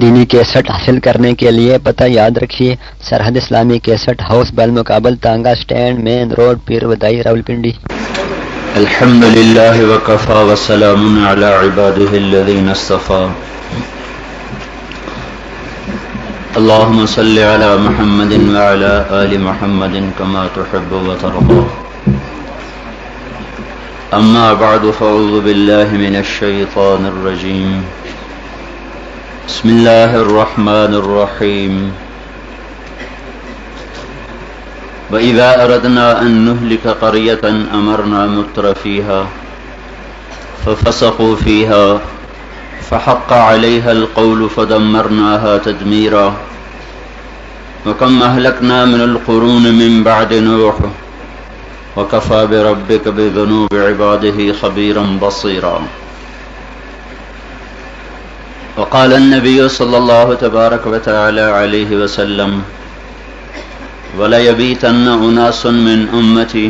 دینی کیسٹ حاصل کرنے کے لیے پتہ یاد رکھیے، سرحد اسلامی کیسٹ ہاؤس بالمقابل تانگا سٹینڈ، مین روڈ، پیر ودائی، راولپنڈی۔ الحمد للہ وکفی وسلام علی عبادہ الذین اصطفی۔ اللہم صل علی محمد وعلی آل محمد کما تحب وترضی۔ اما بعد فاعوذ باللہ من الشیطان الرجیم۔ بسم اللہ الرحمن الرحیم۔ وَإِذَا أَرَدْنَا أَن نُهْلِكَ قَرْيَةً أَمَرْنَا مُتْرَفِيهَا فَفَسَقُوا فِيهَا فَحَقَّ عَلَيْهَا الْقَوْلُ فَدَمَّرْنَاهَا تَدْمِيرًا وَكَمْ أَهْلَكْنَا مِنَ الْقُرُونِ مِنْ بَعْدِ نُوحٍ وَكَفَى بِرَبِّكَ بِذُنُوبِ عِبَادِهِ خَبِيرًا بَصِيرًا۔ وقال النبي صلى الله تبارك وتعالى عليه وسلم: ولا يبيتن أناس من أمتي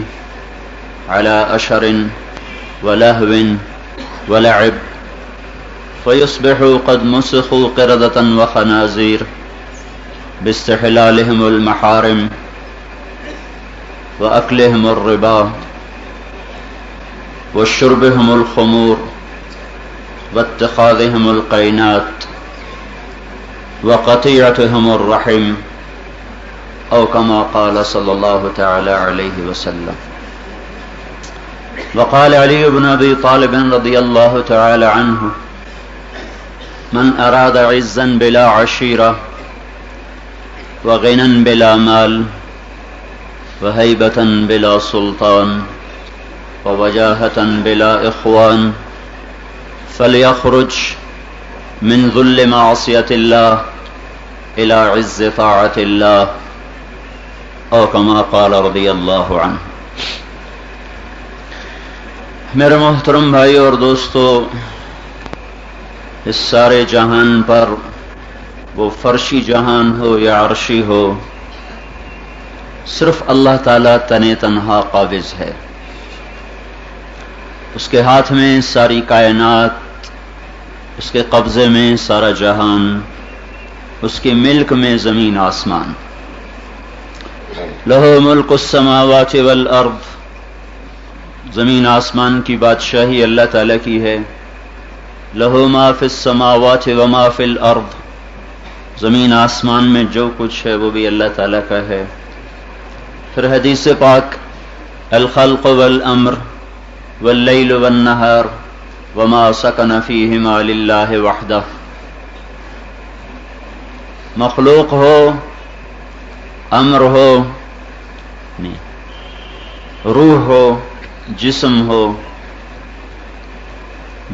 على أشر ولهو ولعب فيصبحوا قد مسخوا قردة وخنازير باستحلالهم المحارم وأكلهم الربا وشربهم الخمور واتخاذهم القينات وقطيعتهم الرحم، أو كما قال صلى الله تعالى عليه وسلم۔ وقال علي بن أبي طالب رضي الله تعالى عنه: من أراد عزا بلا عشيرة وغنى بلا مال وهيبة بلا سلطان ووجاهة بلا إخوان فليخرج من ذل معصية الله إلى عز طاعة الله، او كما قال رضی اللہ عنہ۔ میرے محترم بھائی اور دوستو، اس سارے جہان پر وہ فرشی جہان ہو یا عرشی ہو، صرف اللہ تعالیٰ تنے تنہا قابض ہے۔ اس کے ہاتھ میں ساری کائنات، اس کے قبضے میں سارا جہان، اس کے ملک میں زمین آسمان۔ لہو ملک السماوات والارض، زمین آسمان کی بادشاہی اللہ تعالیٰ کی ہے۔ لہو ما فی السماوات وما فی الارض، زمین آسمان میں جو کچھ ہے وہ بھی اللہ تعالیٰ کا ہے۔ پھر حدیث پاک: الخلق والامر واللیل والنہار وما سکن فیہما للہ وحدہ، مخلوق ہو، امر ہو، روح ہو، جسم ہو،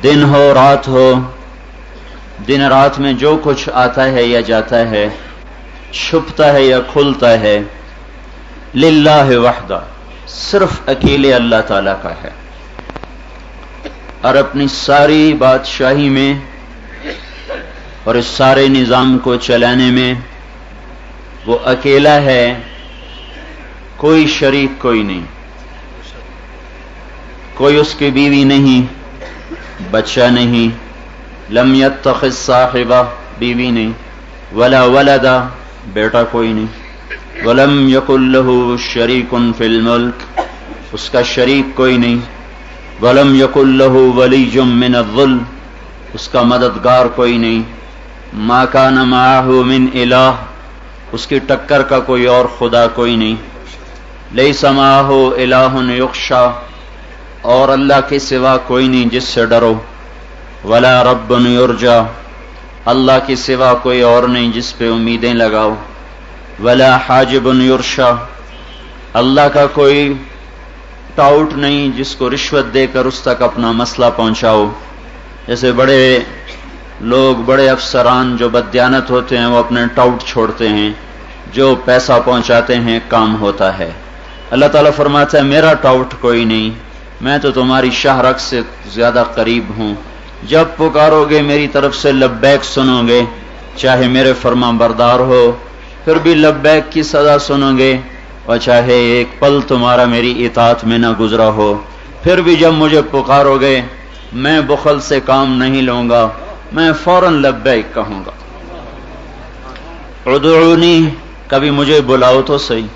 دن ہو، رات ہو، دن رات میں جو کچھ آتا ہے یا جاتا ہے، چھپتا ہے یا کھلتا ہے، للہ وحدہ، صرف اکیلے اللہ تعالیٰ کا ہے۔ اور اپنی ساری بادشاہی میں اور اس سارے نظام کو چلانے میں وہ اکیلا ہے، کوئی شریک کوئی نہیں، کوئی اس کی بیوی نہیں، بچہ نہیں، لم یتخذ صاحبہ، بیوی نہیں، ولا ولدا، بیٹا کوئی نہیں، ولم یکن لہ شریک فی الملک، اس کا شریک کوئی نہیں، ولم یکن لہ ولی من الظل، اس کا مددگار کوئی نہیں، ما کان معہ من الہ، اس کی ٹکر کا کوئی اور خدا کوئی نہیں، لیس معہ الہ یخشی، اور اللہ کے سوا کوئی نہیں جس سے ڈرو، ولا رب یرجی، اللہ کے سوا کوئی اور نہیں جس پہ امیدیں لگاؤ، ولا حاجب یرشی، اللہ کا کوئی ٹاؤٹ نہیں جس کو رشوت دے کر اس تک اپنا مسئلہ پہنچاؤ۔ جیسے بڑے لوگ، بڑے افسران جو بددیانت ہوتے ہیں، وہ اپنے ٹاؤٹ چھوڑتے ہیں، جو پیسہ پہنچاتے ہیں کام ہوتا ہے۔ اللہ تعالیٰ فرماتا ہے میرا ٹاؤٹ کوئی نہیں، میں تو تمہاری شاہ رگ سے زیادہ قریب ہوں، جب پکارو گے میری طرف سے لبیک سنو گے، چاہے میرے فرما بردار ہو پھر بھی لبیک کی صدا سنو گے، اور چاہے ایک پل تمہارا میری اطاعت میں نہ گزرا ہو پھر بھی جب مجھے پکارو گے میں بخل سے کام نہیں لوں گا، میں فوراً لبیک کہوں گا۔ ادعونی، کبھی مجھے بلاؤ تو صحیح،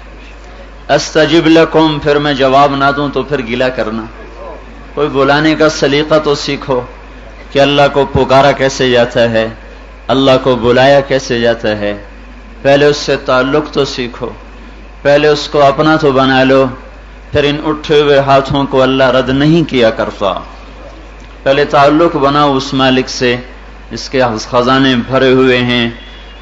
استجب لکم، پھر میں جواب نہ دوں تو پھر گلہ کرنا۔ کوئی بلانے کا سلیقہ تو سیکھو کہ اللہ کو پکارا کیسے جاتا ہے، اللہ کو بلایا کیسے جاتا ہے، پہلے اس سے تعلق تو سیکھو، پہلے اس کو اپنا تو بنا لو، پھر ان اٹھے ہوئے ہاتھوں کو اللہ رد نہیں کیا کرتا۔ پہلے تعلق بناؤ اس مالک سے جس کے خزانے بھرے ہوئے ہیں۔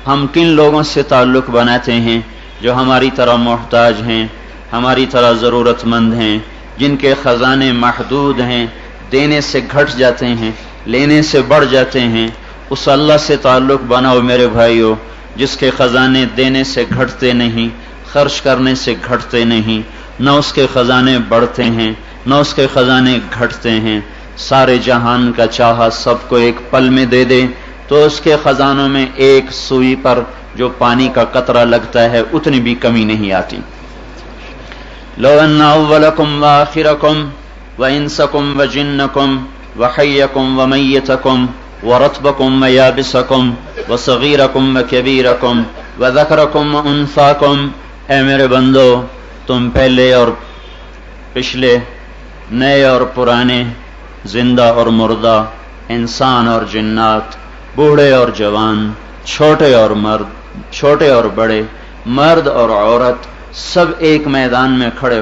ہم کن لوگوں سے تعلق بناتے ہیں؟ جو ہماری طرح محتاج ہیں، ہماری طرح ضرورت مند ہیں، جن کے خزانے محدود ہیں، دینے سے گھٹ جاتے ہیں، لینے سے بڑھ جاتے ہیں۔ اس اللہ سے تعلق بناؤ میرے بھائیو، جس کے خزانے دینے سے گھٹتے نہیں، خرچ کرنے سے گھٹتے نہیں، نہ اس کے خزانے بڑھتے ہیں نہ اس کے خزانے گھٹتے ہیں۔ سارے جہان کا چاہا سب کو ایک پل میں دے دے تو اس کے خزانوں میں ایک سوئی پر جو پانی کا قطرہ لگتا ہے اتنی بھی کمی نہیں آتی۔ لو ان اولکم وآخرکم وانسکم وجنکم وحیکم ومیتکم ورطبکم ویابسکم وصغیرکم وکبیرکم وذکرکم وانثاکم، اے میرے بندو، تم پہلے اور پچھلے، نئے اور پرانے، زندہ اور مردہ، انسان اور جنات، بوڑھے اور جوان، چھوٹے اور مرد، چھوٹے اور بڑے، مرد اور عورت، سب ایک میدان میں کھڑے